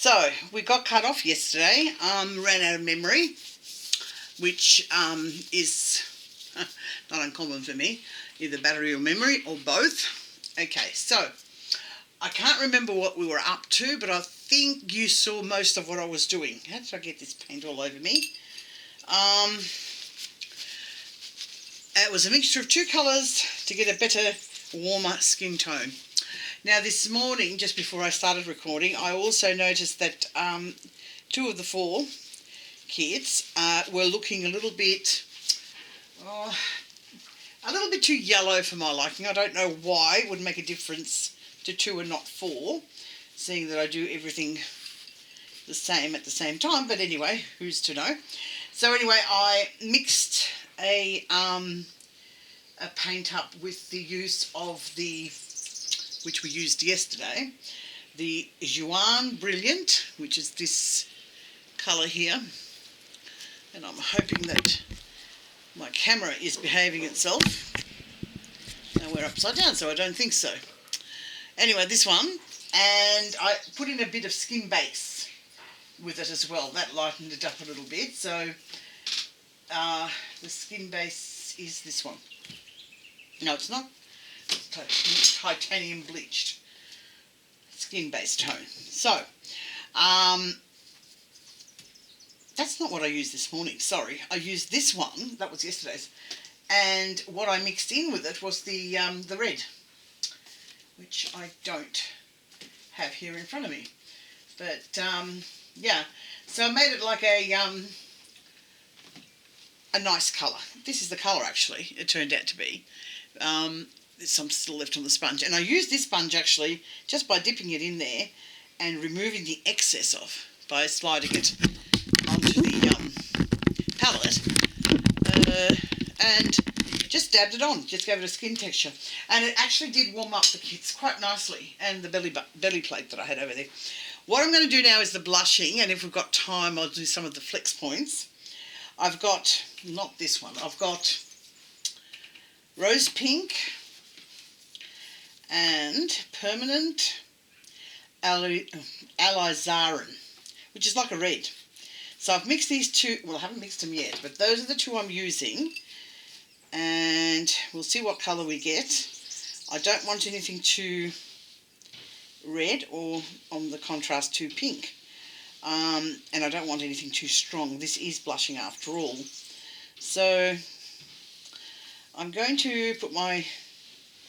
So we got cut off yesterday, ran out of memory, which is not uncommon for me, either battery or memory or both. Okay, so I can't remember what we were up to, but I think you saw most of what I was doing. How did I get this paint all over me? It was a mixture of two colours to get a better, warmer skin tone. Now this morning, just before I started recording, I also noticed that two of the four kids were looking a little bit too yellow for my liking. I don't know why. It would make a difference to two and not four, seeing that I do everything the same at the same time. But anyway, who's to know? So anyway, I mixed a paint up with the use of which we used yesterday, the Juan Brilliant, which is this colour here. And I'm hoping that my camera is behaving itself. Now we're upside down, so I don't think so. Anyway, this one, and I put in a bit of skin base with it as well. That lightened it up a little bit. So the skin base is this one. No, it's not. It's titanium bleached skin base tone. So that's not what I used this morning. Sorry, I used this one. That was yesterday's. And what I mixed in with it was the red, which I don't have here in front of me. But yeah, so I made it like a nice colour. This is the colour actually. It turned out to be. There's some still left on the sponge, and I used this sponge actually just by dipping it in there and removing the excess off by sliding it onto the palette and just dabbed it on, just gave it a skin texture, and it actually did warm up the kits quite nicely, and the belly plate that I had over there. What I'm going to do now is the blushing, and if we've got time I'll do some of the flex points. I've got, not this one, I've got rose pink and permanent alizarin, which is like a red. So I've mixed these two. Well, I haven't mixed them yet, but those are the two I'm using, and we'll see what colour we get. I don't want anything too red or on the contrast too pink, and I don't want anything too strong. This is blushing after all. So I'm going to put my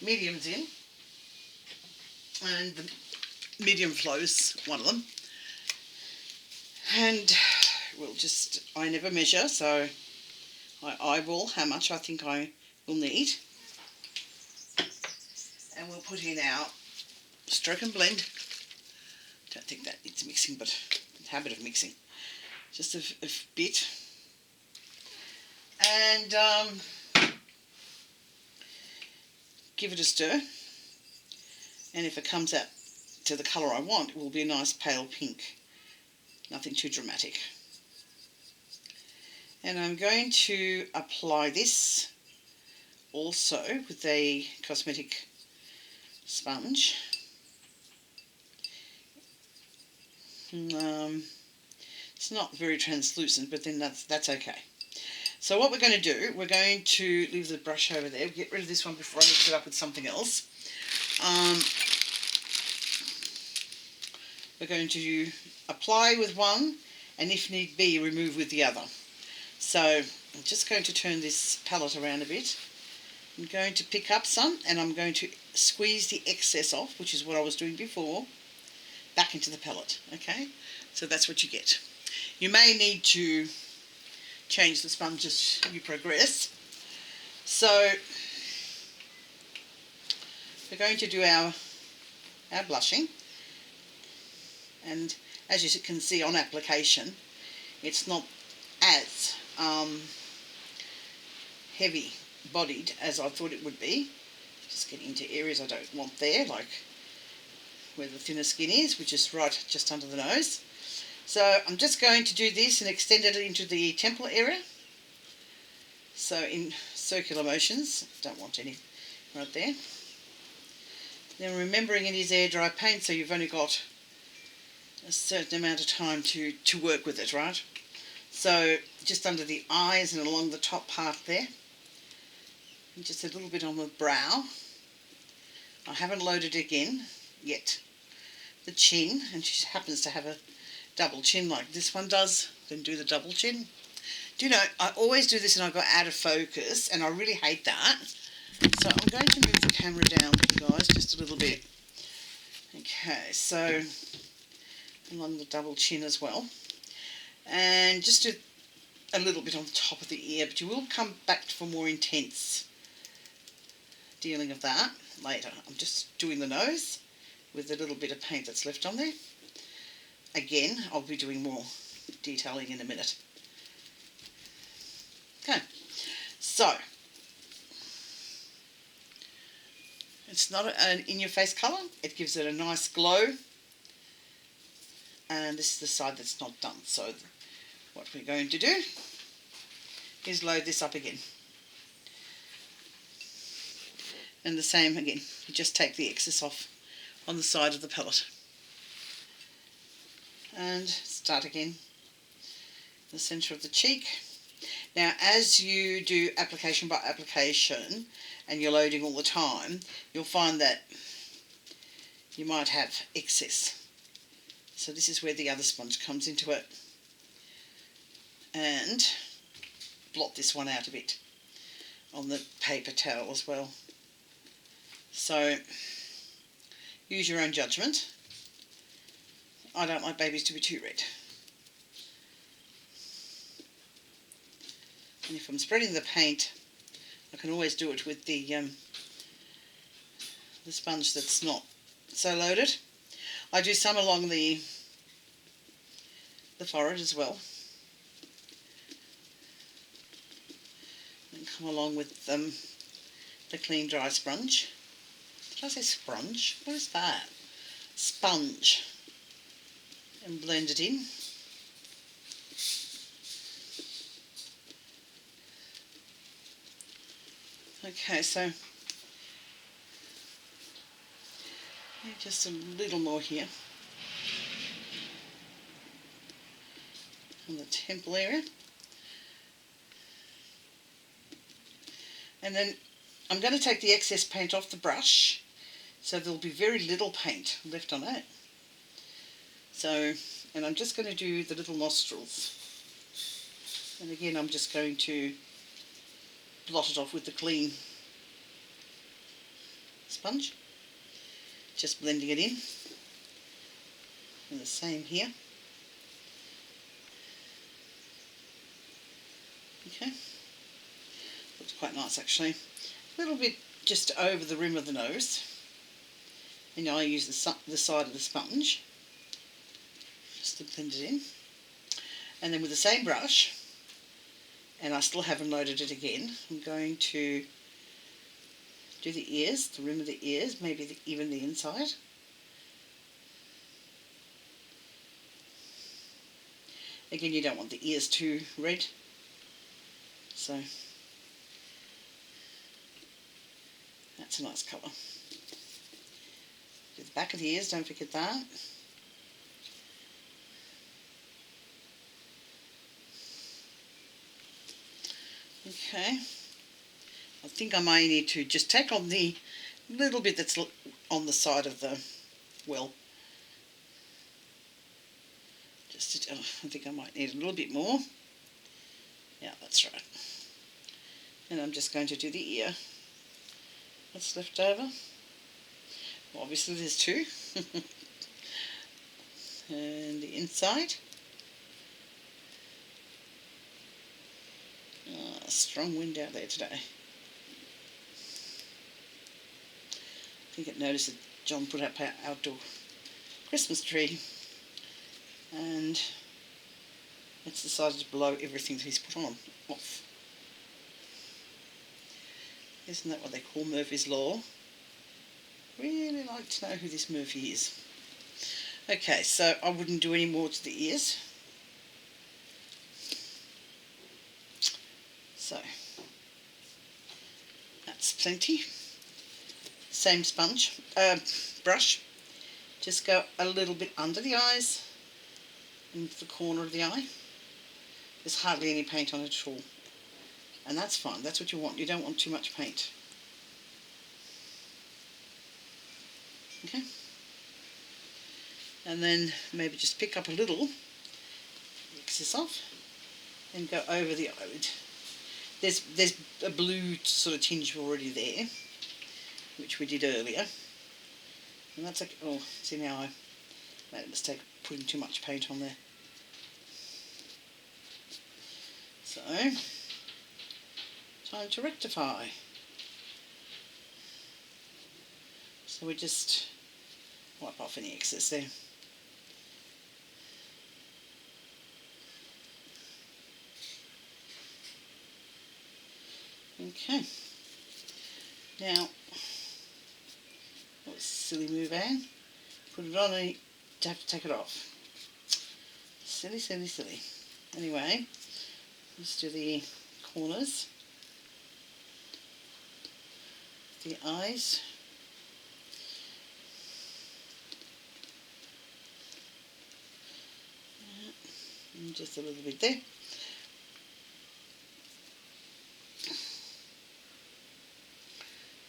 mediums in, and the medium flows, one of them, and we'll just, I never measure, so I eyeball how much I think I will need, and we'll put in our stroke and blend. Don't think that needs mixing, but the habit of mixing, just a bit, and give it a stir, and if it comes out to the colour I want, it will be a nice pale pink, nothing too dramatic. And I'm going to apply this also with a cosmetic sponge. It's not very translucent, but then that's okay. So what we're going to do, we're going to leave the brush over there, get rid of this one before I mix it up with something else. We're going to apply with one, and if need be, remove with the other. So I'm just going to turn this palette around a bit. I'm going to pick up some, and I'm going to squeeze the excess off, which is what I was doing before, back into the palette. Okay, so that's what you get. You may need to change the sponge as you progress. So we're going to do our blushing, and as you can see on application, it's not as heavy bodied as I thought it would be. Just getting into areas I don't want there, like where the thinner skin is, which is right just under the nose. So I'm just going to do this and extend it into the temple area. So in circular motions, don't want any right there. Then remembering it is air dry paint, so you've only got a certain amount of time to work with it, right? So just under the eyes and along the top part there, and just a little bit on the brow. I haven't loaded again yet. The chin, and she happens to have a double chin like this one does, then do the double chin. Do you know, I always do this and I got out of focus, and I really hate that. So I'm going to move the camera down, guys, just a little bit. Okay, so along the double chin as well. And just do a little bit on the top of the ear, but you will come back for more intense dealing of that later. I'm just doing the nose with a little bit of paint that's left on there. Again, I'll be doing more detailing in a minute. Okay, so it's not an in-your-face colour. It gives it a nice glow. And this is the side that's not done. So what we're going to do is load this up again. And the same again, you just take the excess off on the side of the palette. And start again, the centre of the cheek. Now as you do application by application and you're loading all the time, you'll find that you might have excess. So this is where the other sponge comes into it. And blot this one out a bit on the paper towel as well. So use your own judgment. I don't like babies to be too red. And if I'm spreading the paint, I can always do it with the sponge that's not so loaded. I do some along the forehead as well. And come along with the clean dry sponge. Did I say sponge? What is that? Sponge. And blend it in. Okay, so just a little more here on the temple area. And then I'm going to take the excess paint off the brush, so there'll be very little paint left on it. So, and I'm just going to do the little nostrils. And again, I'm just going to blot it off with the clean sponge. Just blending it in. And the same here. Okay. Looks quite nice actually. A little bit just over the rim of the nose. And I use the side of the sponge just to blend it in. And then with the same brush, and I still haven't loaded it again, I'm going to do the ears, the rim of the ears, maybe even the inside. Again, you don't want the ears too red, so that's a nice colour. Do the back of the ears, don't forget that. Okay, I think I may need to just take on the little bit that's on the side of the well. Just to, I think I might need a little bit more. Yeah, that's right. And I'm just going to do the ear that's left over. Well, obviously there's two. And the inside. Strong wind out there today. I think it noticed that John put up our outdoor Christmas tree and it's decided to blow everything that he's put on off. Isn't that what they call Murphy's Law? Really like to know who this Murphy is. Okay, so I wouldn't do any more to the ears. So that's plenty. Same sponge, brush. Just go a little bit under the eyes into the corner of the eye. There's hardly any paint on it at all. And that's fine, that's what you want. You don't want too much paint. Okay. And then maybe just pick up a little, mix this off, and go over the eyelid. There's a blue sort of tinge already there, which we did earlier. And that's like, oh, see now I made a mistake of putting too much paint on there. So, time to rectify. So we just wipe off any excess there. Okay. Now, that was a silly move, Anne. Put it on and you have to take it off. Silly, silly, silly. Anyway, let's do the corners, the eyes. And just a little bit there.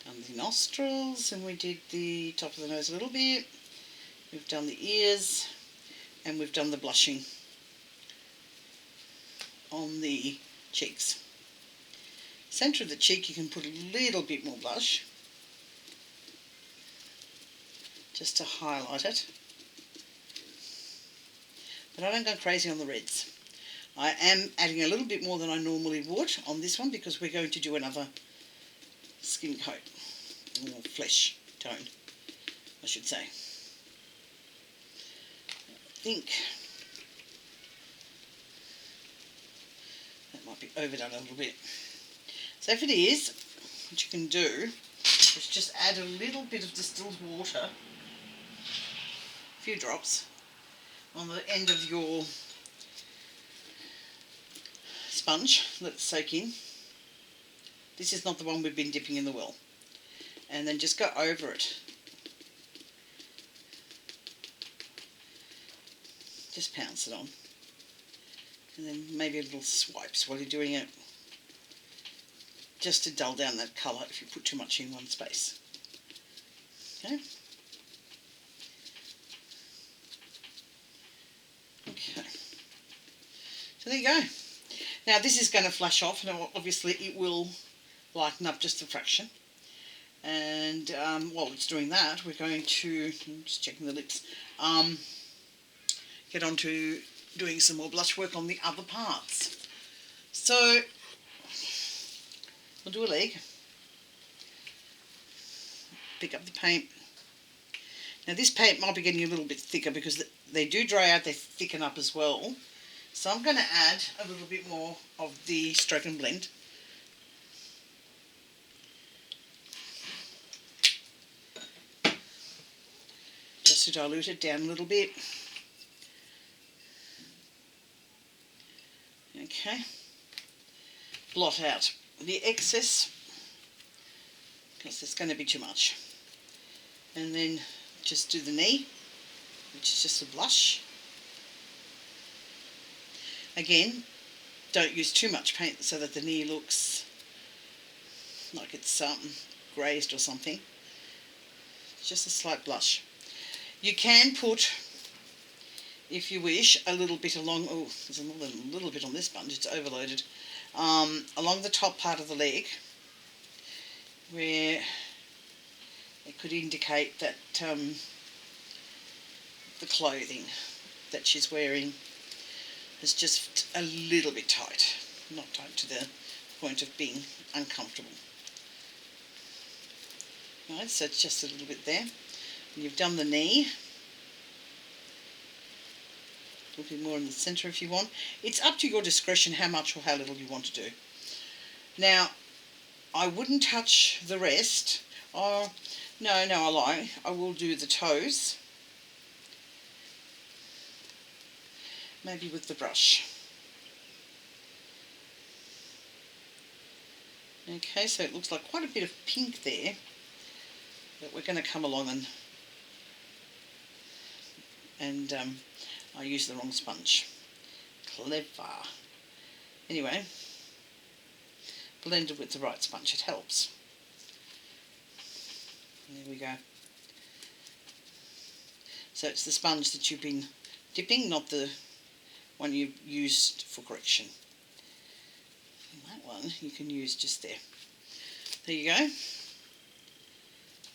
Done the nostrils, and we did the top of the nose a little bit. We've done the ears, and we've done the blushing on the cheeks. Centre of the cheek you can put a little bit more blush just to highlight it. But I don't go crazy on the reds. I am adding a little bit more than I normally would on this one because we're going to do another skin coat, or flesh tone, I should say. I think that might be overdone a little bit. So if it is, what you can do is just add a little bit of distilled water, a few drops, on the end of your sponge. Let it soak in. This is not the one we've been dipping in the well. And then just go over it. Just pounce it on. And then maybe a little swipes while you're doing it, just to dull down that colour if you put too much in one space. Okay. Okay. So there you go. Now this is going to flash off, and obviously it will lighten up just a fraction. And while it's doing that, we're going to, I'm just checking the lips, get on to doing some more blush work on the other parts. So we'll do a leg, pick up the paint. Now this paint might be getting a little bit thicker because they do dry out, they thicken up as well. So I'm going to add a little bit more of the Stroke and Blend. Just to dilute it down a little bit. Okay. Blot out the excess because there's going to be too much. And then just do the knee, which is just a blush. Again, don't use too much paint so that the knee looks like it's grazed or something. Just a slight blush. You can put, if you wish, a little bit along, oh, there's a little bit on this sponge, it's overloaded, along the top part of the leg, where it could indicate that the clothing that she's wearing is just a little bit tight, not tight to the point of being uncomfortable. Right, so it's just a little bit there. And you've done the knee. A little bit more in the centre if you want. It's up to your discretion how much or how little you want to do. Now, I wouldn't touch the rest. Oh, no, I lie. I will do the toes. Maybe with the brush. Okay, so it looks like quite a bit of pink there. But we're going to come along and I used the wrong sponge. Clever. Anyway, blended with the right sponge, it helps. And there we go. So it's the sponge that you've been dipping, not the one you used for correction. And that one you can use just there. There you go.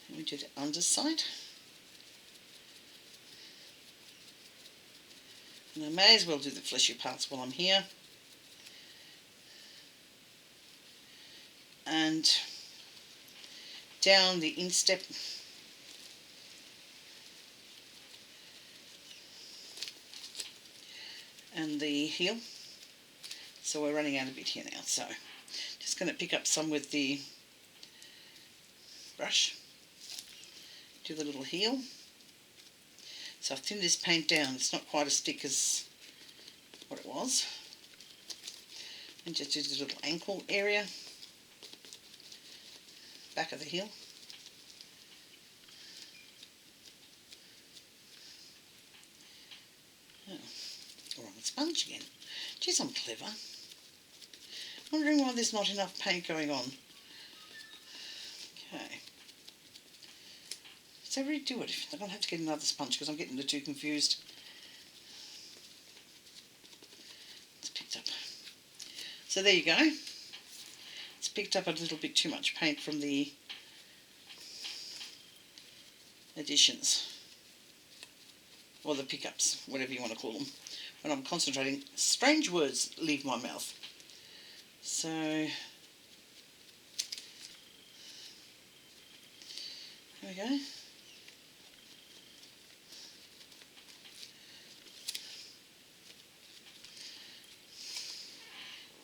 Let me do the underside. And I may as well do the fleshy parts while I'm here. And down the instep. And the heel. So we're running out a bit here now, so just going to pick up some with the brush. Do the little heel. So I've thinned this paint down, it's not quite as thick as what it was. And just do the little ankle area, back of the heel. Oh, wrong sponge again. Geez, I'm clever. Wondering why there's not enough paint going on. Okay. So redo it. I'm going to have to get another sponge because I'm getting the two confused. It's picked up. So there you go. It's picked up a little bit too much paint from the additions. Or the pickups, whatever you want to call them. When I'm concentrating, strange words leave my mouth. So, there we go.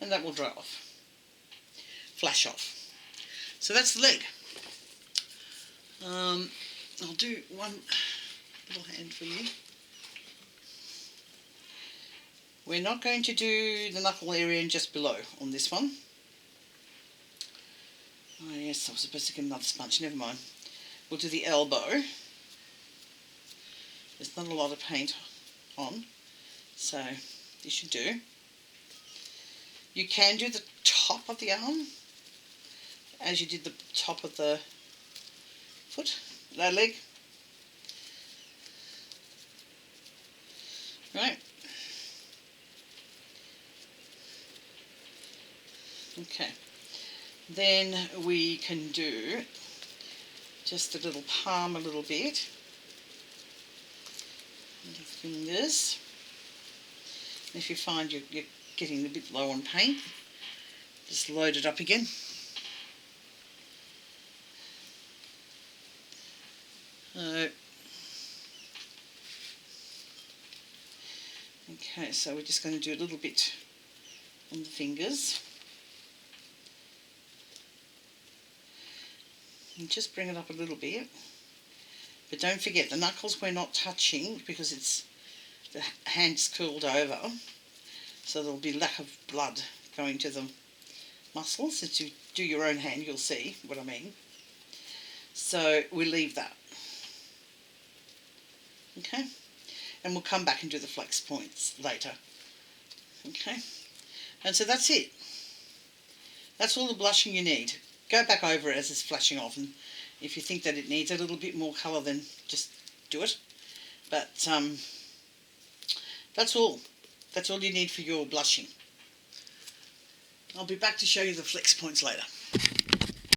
And that will dry off, flash off. So that's the leg. I'll do one little hand for you. We're not going to do the knuckle area and just below on this one. Oh yes, I was supposed to get another sponge, never mind. We'll do the elbow. There's not a lot of paint on, so this should do. You can do the top of the arm as you did the top of the foot, leg. Right. Okay. Then we can do just a little palm a little bit. Little fingers. And if you find you're getting a bit low on paint, just load it up again. Okay, so we're just going to do a little bit on the fingers. And just bring it up a little bit. But don't forget, the knuckles we're not touching because it's the hand's curled over. So there'll be lack of blood going to the muscles. Since you do your own hand, you'll see what I mean. So we leave that. Okay? And we'll come back and do the flex points later. Okay? And so that's it. That's all the blushing you need. Go back over it as it's flashing off, and if you think that it needs a little bit more colour, then just do it. But that's all. That's all you need for your blushing. I'll be back to show you the flex points later.